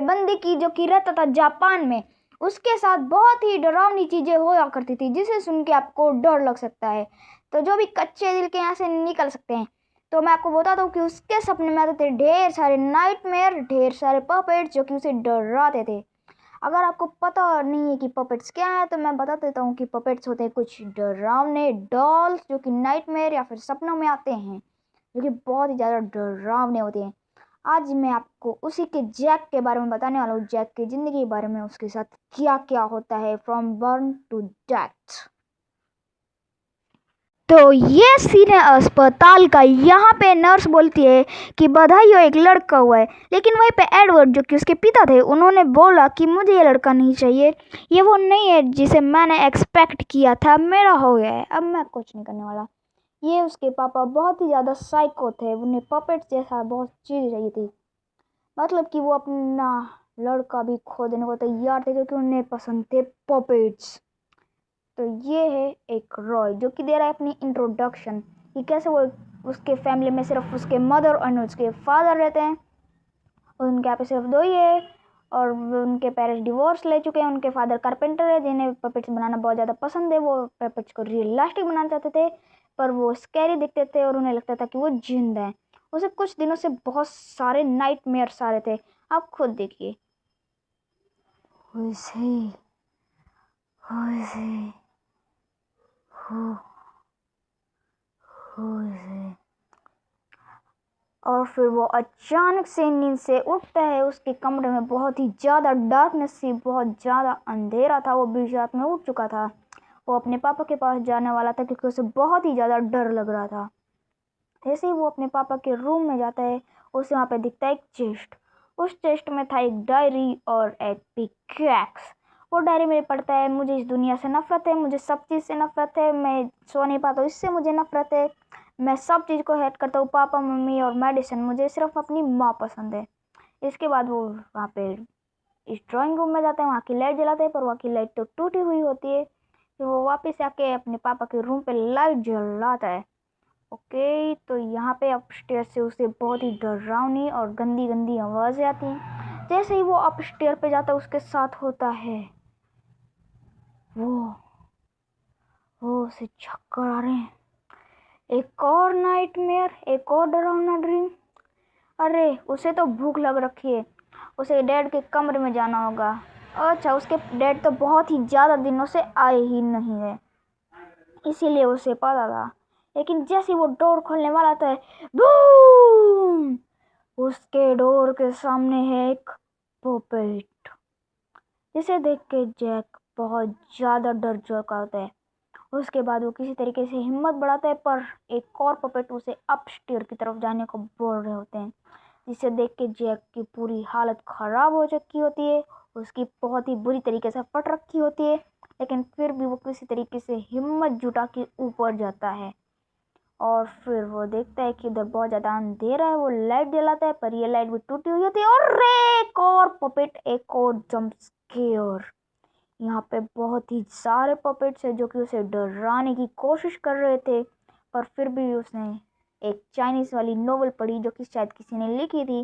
बंदी की जो कि रहता था जापान में, उसके साथ बहुत ही डरावनी चीज़ें होया करती थी जिसे सुन के आपको डर लग सकता है। तो जो भी कच्चे दिल के यहाँ से निकल सकते हैं, तो मैं आपको बताता हूँ कि उसके सपने में आते थे ढेर सारे नाइटमेयर, ढेर सारे पपेट्स जो कि उसे डराते थे। अगर आपको पता नहीं है कि पपेट्स क्या है, तो मैं बता देता हूँ कि पपेट्स होते हैं कुछ डरावने डॉल्स जो कि नाइटमेयर या फिर सपनों में आते हैं, जो कि बहुत ही ज़्यादा डरावने होते हैं। आज मैं आपको उसी के जैक के बारे में बताने वाला हूँ, जैक की ज़िंदगी के बारे में, उसके साथ क्या क्या होता है फ्रॉम बर्न टू डेथ। तो ये सीन है अस्पताल का। यहाँ पे नर्स बोलती है कि बधाई हो, एक लड़का हुआ है। लेकिन वहीं पे एडवर्ड जो कि उसके पिता थे, उन्होंने बोला कि मुझे ये लड़का नहीं चाहिए, ये वो नहीं है जिसे मैंने एक्सपेक्ट किया था, मेरा हो गया है, अब मैं कुछ नहीं करने वाला। ये उसके पापा बहुत ही ज़्यादा साइको थे, उन्हें पपेट जैसा बहुत चीज़ चाहिए थी, मतलब कि वो अपना लड़का भी खो देने को तैयार थे क्योंकि उन्हें पसंद थे पपेट्स। तो ये है एक रॉय जो कि दे रहा है अपनी इंट्रोडक्शन कि कैसे वो उसके फैमिली में सिर्फ उसके मदर और उसके फादर रहते हैं, और उनके यहाँ पे सिर्फ दो ही है, और उनके पेरेंट्स डिवोर्स ले चुके हैं। उनके फादर कारपेंटर है जिन्हें पपेट्स बनाना बहुत ज़्यादा पसंद है। वो पपेट्स को रियलिस्टिक बनाना चाहते थे, पर वो स्कैरी दिखते थे और उन्हें लगता था कि वो जिंदा है। उसे कुछ दिनों से बहुत सारे नाइटमेयर्स आ रहे थे, आप खुद देखिए। और फिर वो अचानक से नींद से उठता है। उसके कमरे में बहुत ही ज़्यादा डार्कनेस थी, बहुत ज़्यादा अंधेरा था, वो बीच रात में उठ चुका था। वो अपने पापा के पास जाने वाला था क्योंकि उसे बहुत ही ज़्यादा डर लग रहा था। जैसे ही वो अपने पापा के रूम में जाता है, उसे वहाँ पे दिखता है एक चेस्ट। उस चेस्ट में था एक डायरी और एक पिकैक्स। वो डायरी में पढ़ता है, मुझे इस दुनिया से नफरत है, मुझे सब चीज़ से नफरत है, मैं सो नहीं पाता हूँ, इससे मुझे नफरत है, मैं सब चीज़ को हेट करता हूँ, पापा मम्मी और मेडिसिन, मुझे सिर्फ अपनी माँ पसंद है। इसके बाद वो वहाँ पे इस ड्राइंग रूम में जाता है, वहाँ की लाइट जलाते हैं, पर वहाँ की लाइट तो टूटी हुई होती है। फिर वो वापस आके अपने पापा के रूम पे लाइट जलाता है। ओके, तो यहाँ पे अपस्टेयर से उसे बहुत ही डरावनी और गंदी गंदी आवाज़ें आती हैं। जैसे ही वो अपस्टेयर पे जाता है, उसके साथ होता है वो उसे चक्कर आ रहे हैं, एक और नाइटमेयर, एक और डरावना ड्रीम। अरे उसे तो भूख लग रखी है, उसे डैड के कमरे में जाना होगा। अच्छा, उसके डैड तो बहुत ही ज़्यादा दिनों से आए ही नहीं है, इसीलिए उसे पता था। लेकिन जैसे वो डोर खोलने वाला था, बूम, उसके डोर के सामने है एक पपेट, जिसे देख के जैक बहुत ज़्यादा डर चुका होता है। उसके बाद वो किसी तरीके से हिम्मत बढ़ाता है, पर एक और पपेट उसे अपस्टेयर की तरफ जाने को बोल रहे होते हैं, जिसे देख के जैक की पूरी हालत ख़राब हो चुकी होती है, उसकी बहुत ही बुरी तरीके से फट रखी होती है। लेकिन फिर भी वो किसी तरीके से हिम्मत जुटा के ऊपर जाता है, और फिर वो देखता है कि उधर बहुत ज़्यादा अंधेरा है। वो लाइट जलाता है, पर ये लाइट भी टूटी हुई होती है, और एक और पपेट, एक और जंप स्केयर। यहाँ पे बहुत ही सारे पपेट्स हैं जो कि उसे डराने की कोशिश कर रहे थे, पर फिर भी उसने एक चाइनीज़ वाली नोवेल पढ़ी जो कि शायद किसी ने लिखी थी।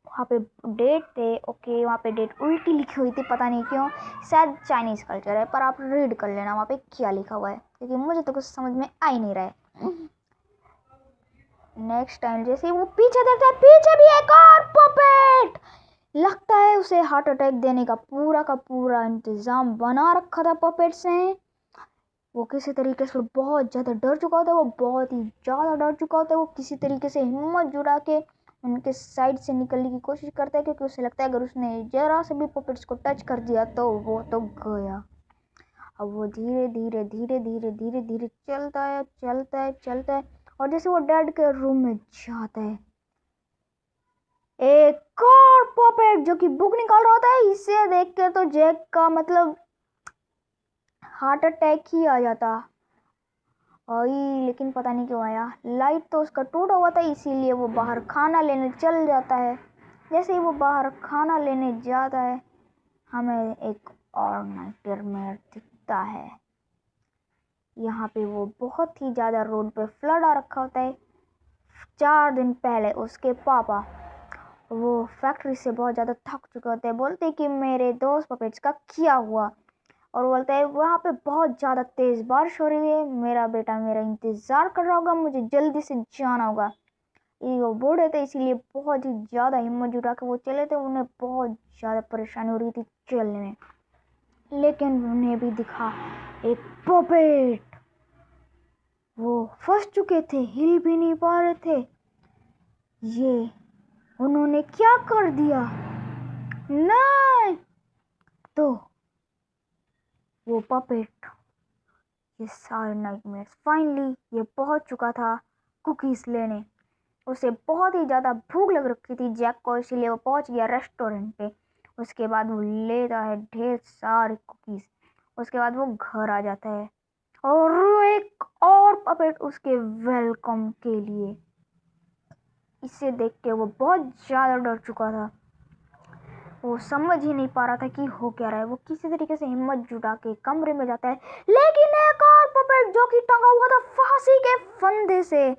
वहाँ पे डेट थे, ओके, वहाँ पे डेट उल्टी लिखी हुई थी, पता नहीं क्यों, शायद चाइनीज़ कल्चर है, पर आप रीड कर लेना वहाँ पे क्या लिखा हुआ है, क्योंकि मुझे तो कुछ समझ में आ ही नहीं रहा है। नेक्स्ट टाइम जैसे वो पीछे देखता है, पीछे भी एक और पपेट। लगता है उसे हार्ट अटैक देने का पूरा इंतजाम बना रखा था पपेट्स ने। वो किसी तरीके से बहुत ज़्यादा डर चुका होता है, वो बहुत ही ज़्यादा डर चुका होता है। वो किसी तरीके से हिम्मत जुटा के उनके साइड से निकलने की कोशिश करता है, क्योंकि उसे लगता है अगर उसने जरा से भी पपेट्स को टच कर दिया तो वो तो गया। अब वो धीरे धीरे धीरे धीरे धीरे धीरे चलता है, चलता है, चलता है, और जैसे वो डैड के रूम में जाता है, एक और पपेट जो कि बुक निकाल रहा होता है। इसे देख के तो जैक का मतलब हार्ट अटैक ही आ जाता। और लेकिन पता नहीं क्यों आया, लाइट तो उसका टूटा हुआ था, इसीलिए वो बाहर खाना लेने चल जाता है। जैसे ही वो बाहर खाना लेने जाता है, हमें एक और नाइटमेयर दिखता है। यहाँ पे वो बहुत ही ज़्यादा रोड पे फ्लड आ रखा होता है। 4 दिन पहले उसके पापा वो फैक्ट्री से बहुत ज़्यादा थक चुके होते हैं। बोलते हैं कि मेरे दोस्त पपेट्स का क्या हुआ, और बोलता है वहाँ पे बहुत ज़्यादा तेज़ बारिश हो रही है, मेरा बेटा मेरा इंतज़ार कर रहा होगा, मुझे जल्दी से जाना होगा। ये वो बूढ़े थे इसीलिए बहुत ही ज़्यादा हिम्मत जुटा के वो चले थे। उन्हें बहुत ज़्यादा परेशानी हो रही थी चलने में, लेकिन उन्हें भी दिखा एक पपेट। वो फंस चुके थे, हिल भी नहीं पा रहे थे। ये उन्होंने क्या कर दिया, नहीं तो वो पपेट, ये सारे नाइटमेयर्स, फाइनली ये पहुंच चुका था कुकीज लेने। उसे बहुत ही ज़्यादा भूख लग रखी थी जैक को, इसीलिए वो पहुंच गया रेस्टोरेंट पे। उसके बाद वो लेता है ढेर सारे कुकीज। उसके बाद वो घर आ जाता है और एक और पपेट उसके वेलकम के लिए। इसे देख के वो बहुत ज़्यादा डर चुका था। वो समझ ही नहीं पा रहा था कि हो क्या रहा है। वो किसी तरीके से हिम्मत जुटा के कमरे में जाता है, लेकिन एक और पपेट जो कि टंगा हुआ था फांसी के फंदे से,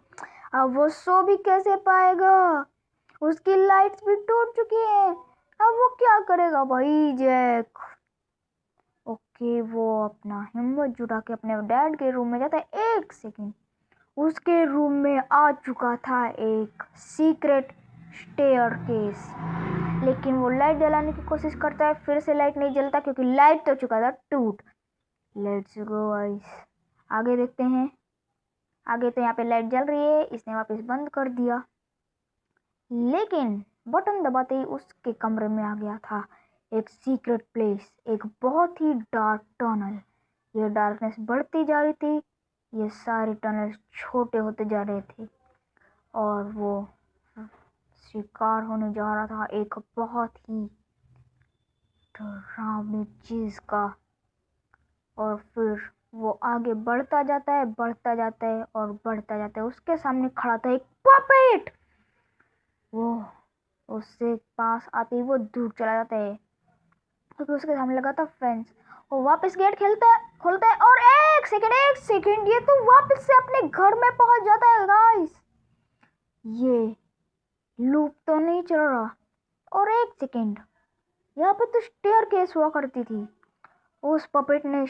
अब वो सो भी कैसे पाएगा, उसकी लाइट्स भी टूट चुकी हैं। अब वो क्या करेगा भाई जैक। ओके, वो अपना हिम्मत जुटा के अपने डैड के रूम में जाता है। एक सेकेंड, उसके रूम में आ चुका था एक सीक्रेट स्टेयरकेस, लेकिन वो लाइट जलाने की कोशिश करता है, फिर से लाइट नहीं जलता क्योंकि लाइट तो चुका था टूट। लेट्स गो गाइस, आगे देखते हैं। आगे तो यहाँ पे लाइट जल रही है, इसने वापस बंद कर दिया, लेकिन बटन दबाते ही उसके कमरे में आ गया था एक सीक्रेट प्लेस, एक बहुत ही डार्क टनल। ये डार्कनेस बढ़ती जा रही थी, ये सारे टनल छोटे होते जा रहे थे, और वो शिकार होने जा रहा था एक बहुत ही डरावनी चीज का। और फिर वो आगे बढ़ता जाता है, बढ़ता जाता है और बढ़ता जाता है। उसके सामने खड़ा था एक पपेट। वो उससे पास आते ही वो दूर चला जाता है क्योंकि उसके सामने लगा था फेंस। वो वापस गेट खोलता है और एक सेकंड, ये तो वापस से अपने घर में पहुंच जाता है गाइस। ये लूप तो नहीं चल रहा। और एक सेकंड, यहाँ पे तो स्टेयरकेस हुआ करती थी। उस पपेट ने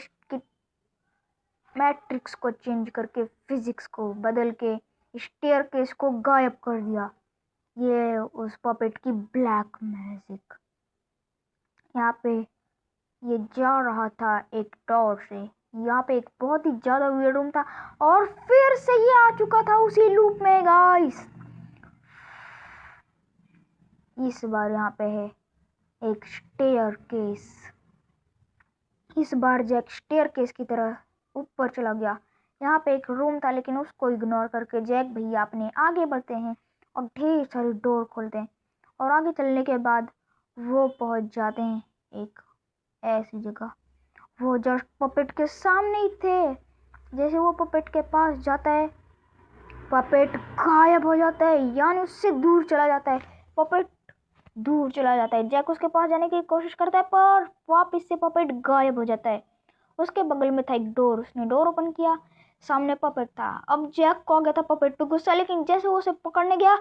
मैट्रिक्स को चेंज करके, फिजिक्स को बदल के स्टेयरकेस को गायब कर दिया। ये उस पपेट की ब्लैक मैजिक। यहाँ पे ये जा रहा था एक डोर से। यहाँ पे एक बहुत ही ज्यादा वियर्ड रूम था और फिर से ये आ चुका था उसी लूप में गाइस। इस बार यहाँ पे है एक स्टेयरकेस। इस बार जैक स्टेयरकेस की तरह ऊपर चला गया। यहाँ पे एक रूम था, लेकिन उसको इग्नोर करके जैक भैया अपने आगे बढ़ते हैं और ढेर सारी डोर खोलते हैं। और आगे चलने के बाद वो पहुंच जाते हैं एक ऐसी जगह, वो जस्ट पपेट के सामने ही थे। जैसे वो पपेट के पास जाता है, पपेट गायब हो जाता है, यानी उससे दूर चला जाता है। पपेट दूर चला जाता है। जैक उसके पास जाने की कोशिश करता है, पर वापस से पपेट गायब हो जाता है। उसके बगल में था एक डोर, उसने डोर ओपन किया, सामने पपेट था। अब जैक को आ गया था पपेट पे गुस्सा, लेकिन जैसे वो उसे पकड़ने गया,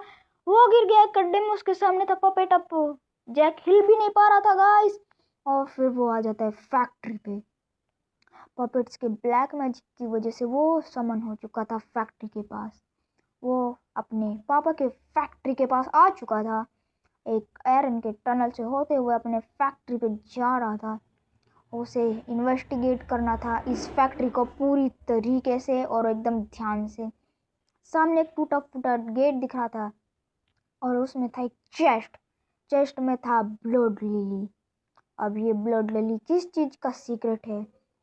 वो गिर गया एक गड्ढे में। उसके सामने था पपेट। अब जैक हिल भी नहीं पा रहा था गाइस। और फिर वो आ जाता है फैक्ट्री पे। पपेट्स के ब्लैक मैजिक की वजह से वो समन हो चुका था फैक्ट्री के पास। वो अपने पापा के फैक्ट्री के पास आ चुका था। एक आयरन के टनल से होते हुए अपने फैक्ट्री पे जा रहा था। उसे इन्वेस्टिगेट करना था इस फैक्ट्री को पूरी तरीके से और एकदम ध्यान से। सामने एक टूटा फूटा गेट दिख रहा था और उसमें था एक चेस्ट में था ब्लड लिली। अब ये ब्लड लिली किस चीज का सीक्रेट है,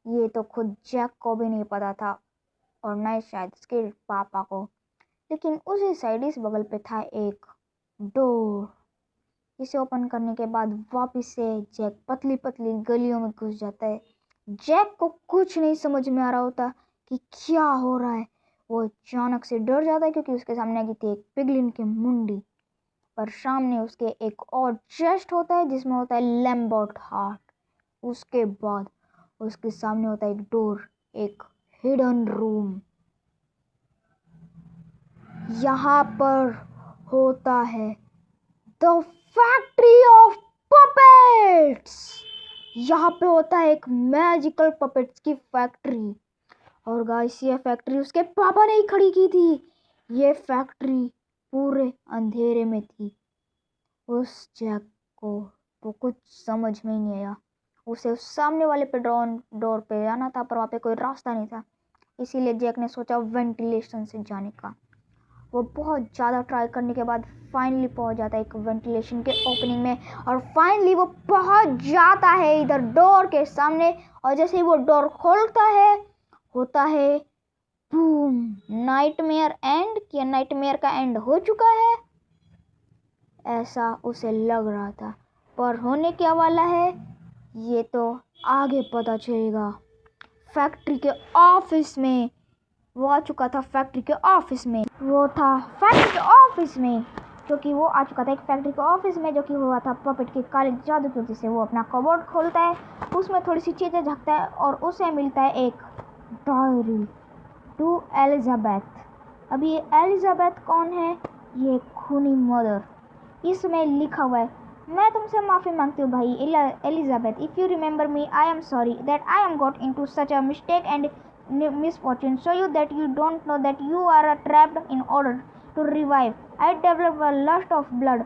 ये तो खुद जैक को भी नहीं पता था, और न शायद उसके पापा को। लेकिन उसी साइड इस बगल पे था एक डोर। इसे ओपन करने के बाद वापस से जैक पतली पतली गलियों में घुस जाता है। जैक को कुछ नहीं समझ में आ रहा होता कि क्या हो रहा है। वो अचानक से डर जाता है क्योंकि उसके सामने आ गई थी एक पिगलिन की मुंडी, पर सामने उसके एक और चेस्ट होता है जिसमें होता है लैम्बर्ट हार्ट। उसके बाद उसके सामने होता है एक डोर, एक हिडन रूम। यहाँ पर होता है द फैक्ट्री ऑफ पपेट्स। यहाँ पे होता है एक मैजिकल पपेट्स की फैक्ट्री। और गाइस ये फैक्ट्री उसके पापा ने ही खड़ी की थी। ये फैक्ट्री पूरे अंधेरे में थी। उस जैक को तो कुछ समझ में ही नहीं आया। उसे उस सामने वाले पे डोर पे आना था, पर वहाँ पे कोई रास्ता नहीं था। इसीलिए जैक ने सोचा वेंटिलेशन से जाने का। वो बहुत ज़्यादा ट्राई करने के बाद फाइनली पहुंच जाता है एक वेंटिलेशन के ओपनिंग में। और फाइनली वो पहुंच जाता है इधर डोर के सामने। और जैसे ही वो डोर खोलता है, होता है बूम, नाइटमेयर एंड। क्या नाइटमेयर का एंड हो चुका है ऐसा उसे लग रहा था, पर होने क्या वाला है ये तो आगे पता चलेगा। फैक्ट्री के ऑफिस में वो आ चुका था। फैक्ट्री के ऑफिस में वो था। फैक्ट्री के ऑफिस में जो कि वो आ चुका था एक फैक्ट्री के ऑफिस में जो कि हुआ था पपेट के काले जादू की वजह से। वो अपना कबोर्ड खोलता है, उसमें थोड़ी सी चीज़ें झकता है और उसे मिलता है एक डायरी टू एलिजाबेथ। अब ये एलिजाबेथ कौन है? ये खूनी मदर। इसमें लिखा हुआ है, मैं तुमसे माफ़ी मांगती हूँ भाई Elizabeth. If you remember me, I am sorry that I am got into such a mistake and misfortune. Show you that you don't know that you are trapped in order to revive. I developed a lust of blood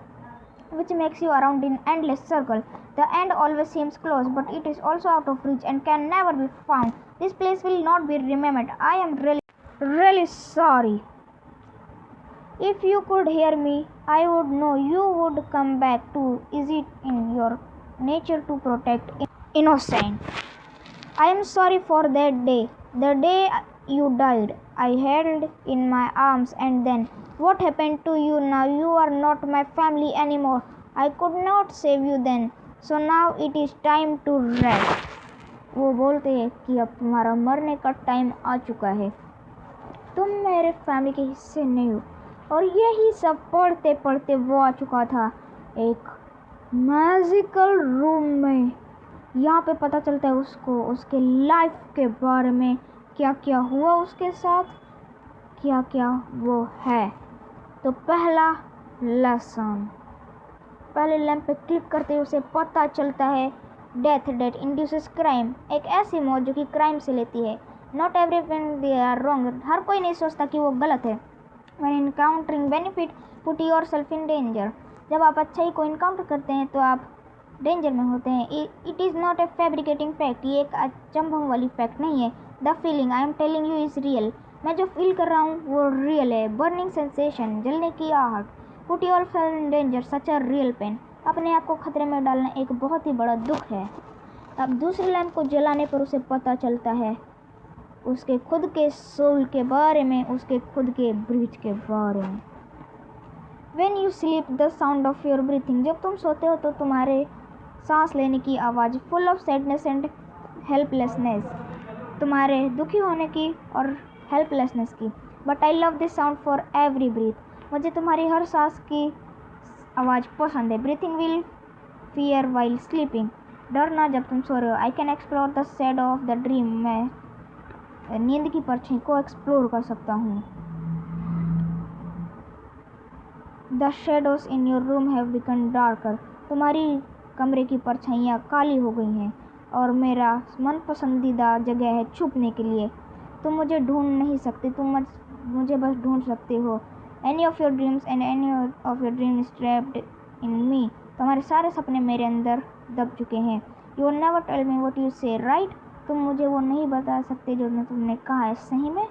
which makes you around in endless circle. The end always seems close, but it is also out of reach and can never be found. This place will not be remembered. I am really sorry. If you could hear me, I would know you would come back to. Is it in your nature to protect innocent? I am sorry for that day. The day you died, I held in my arms, and then what happened to you now? You are not my family anymore. I could not save you then, so now it is time to rest. वो बोलते हैं कि अब तुम्हारा मरने का time आ चुका है, तुम मेरे फैमिली के हिस्से नहीं हो। और यही सब पढ़ते पढ़ते वो आ चुका था एक मैजिकल रूम में। यहाँ पे पता चलता है उसको उसके लाइफ के बारे में, क्या क्या हुआ उसके साथ, क्या क्या वो है। तो पहला लेसन, पहले लैंप पे क्लिक करते ही उसे पता चलता है डेथ डेट इंड्यूसेस क्राइम, एक ऐसी मौत जो कि क्राइम से लेती है। Not everyone they are wrong, हर कोई नहीं सोचता कि वो गलत है। When encountering benefit put yourself in danger, जब आप अच्छाई को इनकाउंटर करते हैं तो आप डेंजर में होते हैं। It is not a fabricating fact, ये एक अचंभव वाली फैक्ट नहीं है। The feeling I am telling you is real, मैं जो फील कर रहा हूँ वो रियल है। बर्निंग सेंसेशन, जलने की आहट। Put yourself in danger, such a real pain, अपने आप को खतरे में डालना एक बहुत ही बड़ा दुख है। अब दूसरे लैंप को जलाने पर उसे पता चलता है उसके खुद के सोल के बारे में, उसके खुद के ब्रीथ के बारे में। When you sleep, the sound of your breathing, जब तुम सोते हो तो तुम्हारे सांस लेने की आवाज़। Full of sadness and helplessness, तुम्हारे दुखी होने की और हेल्पलेसनेस की। But I love this sound for every breath, मुझे तुम्हारी हर सांस की आवाज़ पसंद है। Breathing will fear while sleeping, डरना जब तुम सो रहे हो। I can explore the shadow of the dream, मैं नींद की परछाई को एक्सप्लोर कर सकता हूँ। The shadows in your room have become darker, तुम्हारी कमरे की परछाइयाँ काली हो गई हैं और मेरा मन पसंदीदा जगह है छुपने के लिए। तुम मुझे ढूंढ नहीं सकते, तुम मुझे बस ढूंढ सकते हो। Any of your dreams and any of your dream is trapped in me, तुम्हारे सारे सपने मेरे अंदर दब चुके हैं। You will never tell me what you say right, तुम मुझे वो नहीं बता सकते जो तुमने कहा है सही में।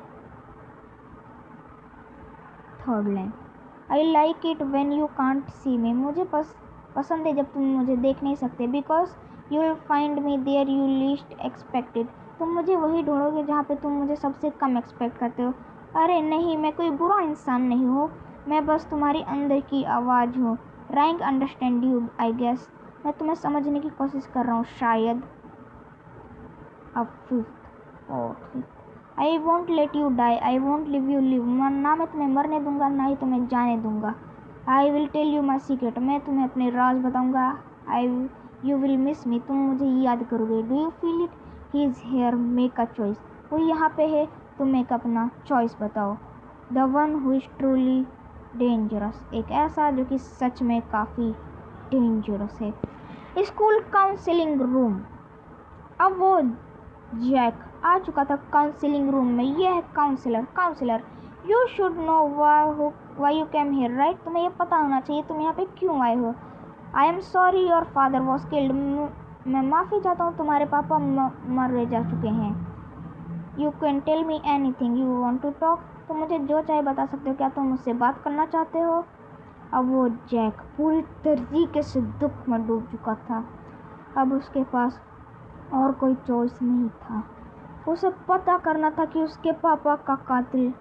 Third line, I like it when you can't see me, मुझे पसंद है जब तुम मुझे देख नहीं सकते। Because you will find me there you least expected, तुम मुझे वही ढूंढोगे जहाँ पे तुम मुझे सबसे कम एक्सपेक्ट करते हो। अरे नहीं, मैं कोई बुरा इंसान नहीं हूँ, मैं बस तुम्हारी अंदर की आवाज़ हूँ। Trying understand you I guess, मैं तुम्हें समझने की कोशिश कर रहा हूँ शायद। अब फिफ्थ और I won't let you die, I won't leave you live, ना मैं तुम्हें मरने दूंगा ना ही तुम्हें जाने दूंगा। I will tell you my secret, मैं तुम्हें अपने राज बताऊंगा। यू विल मिस मी, तुम मुझे याद करोगे। Do you feel it, he is here, make a choice, वो यहाँ पे है, तुम एक अपना चॉइस बताओ। The one who is truly dangerous, एक ऐसा जो कि सच में काफ़ी डेंजरस है। School counselling room. अब वो जैक आ चुका था काउंसलिंग रूम में। यह है counsellor, you should know why you came here right. तुम्हें ये पता होना चाहिए तुम यहाँ पे क्यों आए हो। I am sorry your father was killed. मैं माफ़ी चाहता हूँ, तुम्हारे पापा मर जा चुके हैं। You can tell me anything you want to talk. तुम मुझे जो चाहे बता सकते हो, क्या तुम मुझसे बात करना चाहते हो। अब वो जैक पूरी तरीके से दुख में डूब चुका था। अब उसके पास और कोई चॉइस नहीं था। उसे पता करना था कि उसके पापा का कातिल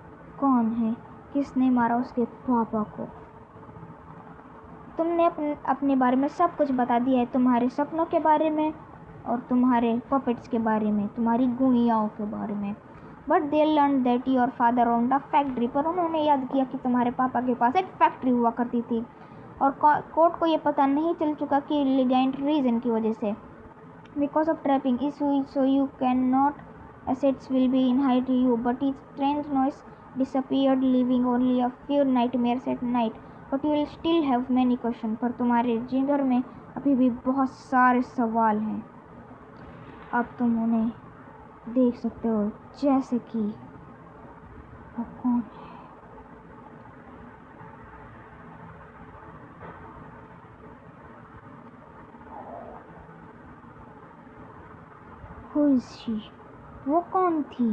कौन है, किसने मारा उसके पापा को। तुमने अपने बारे में सब कुछ बता दिया है, तुम्हारे सपनों के बारे में और तुम्हारे पपेट्स के बारे में, तुम्हारी गुड़ियाओं के बारे में। But they learn that your father owned a factory. पर उन्होंने याद किया कि तुम्हारे पापा के पास एक फैक्ट्री हुआ करती थी और कोर्ट को ये पता नहीं चल चुका कि लिगेंट रीजन की वजह से, because of trapping issue, so you can not assets will be inside you, but its strange noise disappeared, leaving only a few nightmares at night. But you will still have many questions. पर तुम्हारे जिगर में अभी भी बहुत सारे सवाल हैं। अब तुम उन्हें देख सकते हो, जैसे कि वो कौन है। Who is she? वो कौन थी।